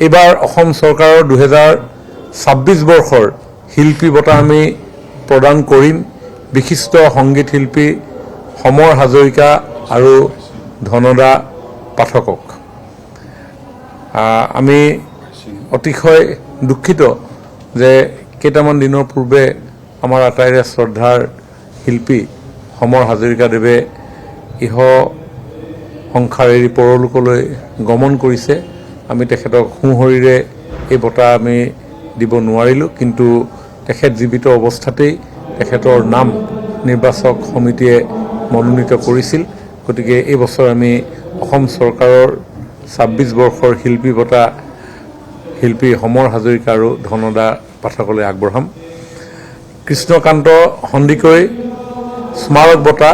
এইবাৰ অসম চৰকাৰৰ 2026 বৰ্ষৰ শিল্পী বঁটা আমি প্ৰদান কৰিম বিশিষ্ট সংগীত শিল্পী সমৰ হাজৰিকা আৰু ধনদা পাঠকক। আমি অতিশয় দুখিত যে কেইটামান দিনৰ পূৰ্বে আমাৰ আটাইৰে শ্ৰদ্ধাৰ শিল্পী সমৰ হাজৰিকাদেৱে ইহ সংসাৰ এৰি পৰলোকলৈ গমন কৰিছে। আমি তেখেতক সোঁহৰিৰে এই বঁটা আমি দিব নোৱাৰিলোঁ, কিন্তু তেখেত জীৱিত অৱস্থাতেই তেখেতৰ নাম নিৰ্বাচক সমিতিয়ে মনোনীত কৰিছিল। গতিকে এই বছৰ আমি অসম চৰকাৰৰ 26 বৰ্ষৰ শিল্পী বঁটা শিল্পী সমৰ হাজৰিকা আৰু ধনদা পাঠকলৈ আগবঢ়াম। কৃষ্ণকান্ত সন্দিকৈ স্মাৰক বঁটা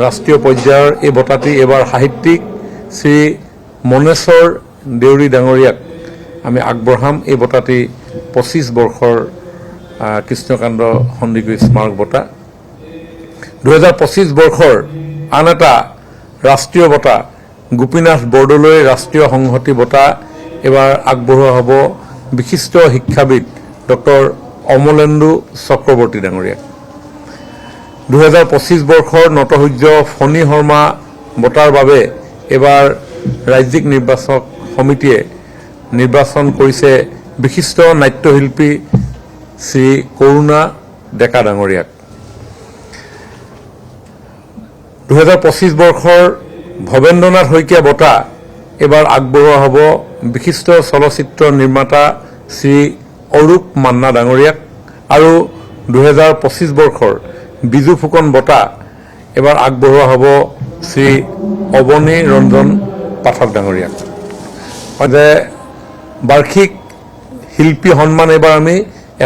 ৰাষ্ট্ৰীয় পৰ্যায়ৰ এই বঁটাটি এইবাৰ সাহিত্যিক শ্ৰী মনেশ্বৰ দেউৰী ডাঙৰীয়াক আমি আগবঢ়াম। এই বঁটাটি 25 বৰ্ষৰ কৃষ্ণকান্ত সন্দিকৈ স্মাৰক বঁটা। 2025 বৰ্ষৰ আন এটা ৰাষ্ট্ৰীয় বঁটা গোপীনাথ বৰদলৈ ৰাষ্ট্ৰীয় সংহতি বঁটা এইবাৰ আগবঢ়োৱা হ'ব বিশিষ্ট শিক্ষাবিদ ডক্টৰ অমলেন্দু চক্ৰৱৰ্তী ডাঙৰীয়াক। 2025 বৰ্ষৰ নটসূৰ্য ফণী শৰ্মা বঁটাৰ বাবে এইবাৰ ৰাজ্যিক নিৰ্বাচক সমিতিয়ে নিৰ্বাচন কৰিছে বিশিষ্ট নাট্যশিল্পী শ্ৰী কৰুণা ডেকা ডাঙৰীয়াক। 2025 বৰ্ষৰ ভৱেন্দ্ৰনাথ শইকীয়া বঁটা এইবাৰ আগবঢ়োৱা হ'ব বিশিষ্ট চলচ্চিত্ৰ নিৰ্মাতা শ্ৰী অৰূপ মান্না ডাঙৰীয়াক। আৰু 2025 বৰ্ষৰ বিজু ফুকন বঁটা এইবাৰ আগবঢ়োৱা হ'ব শ্ৰী অৱনী ৰঞ্জন পাঠক ডাঙৰীয়াক। যে বাৰ্ষিক শিল্পী সন্মান এইবাৰ আমি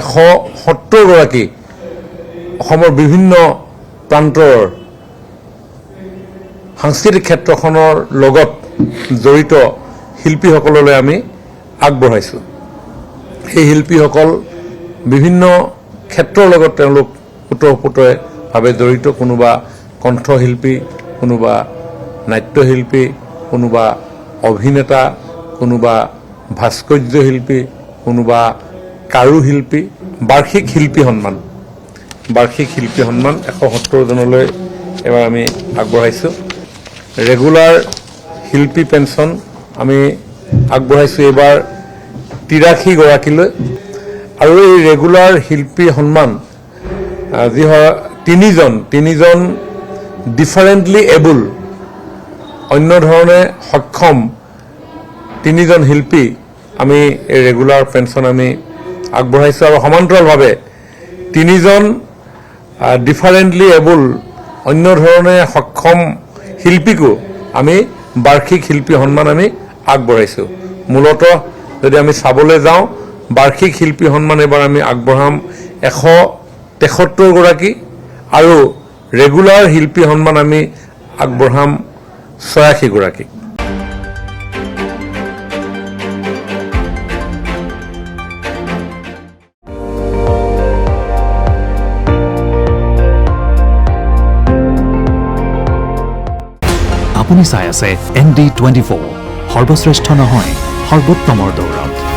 170 গৰাকী অসমৰ বিভিন্ন প্ৰান্তৰ সাংস্কৃতিক ক্ষেত্ৰখনৰ লগত জড়িত শিল্পীসকললৈ আমি আগবঢ়াইছোঁ। সেই শিল্পীসকল বিভিন্ন ক্ষেত্ৰৰ লগত তেওঁলোক ওতঃপ্ৰোতভাৱে জড়িত। কোনোবা কণ্ঠশিল্পী, কোনোবা নাট্যশিল্পী, কোনোবা অভিনেতা, কোনোবা ভাস্কৰ্য শিল্পী, কোনোবা কাৰুশিল্পী। বাৰ্ষিক শিল্পী সন্মান 170 জনলৈ এবাৰ আমি আগবঢ়াইছোঁ। ৰেগুলাৰ শিল্পী পেঞ্চন আমি আগবঢ়াইছোঁ এইবাৰ 83 গৰাকীলৈ। আৰু এই ৰেগুলাৰ শিল্পী সন্মান যি হয় তিনিজন ডিফাৰেণ্টলি এবল অন্য ধৰণে সক্ষম 3জন শিল্পী আমি এই ৰেগুলাৰ পেঞ্চন আমি আগবঢ়াইছোঁ। আৰু সমান্তৰালভাৱে 3জন ডিফাৰেণ্টলি এবল অন্য ধৰণে সক্ষম শিল্পীকো আমি বাৰ্ষিক শিল্পী সন্মান আমি আগবঢ়াইছোঁ। মূলতঃ যদি আমি চাবলৈ যাওঁ বাৰ্ষিক শিল্পী সন্মান এইবাৰ আমি আগবঢ়াম 173 গৰাকী আৰু ৰেগুলাৰ শিল্পী সন্মান আমি আগবঢ়াম 86 গৰাকী। আপুনি চাই আছে ND24 সৰ্বশ্ৰেষ্ঠ নহয় সৰ্বোত্তমৰ দৌৰত।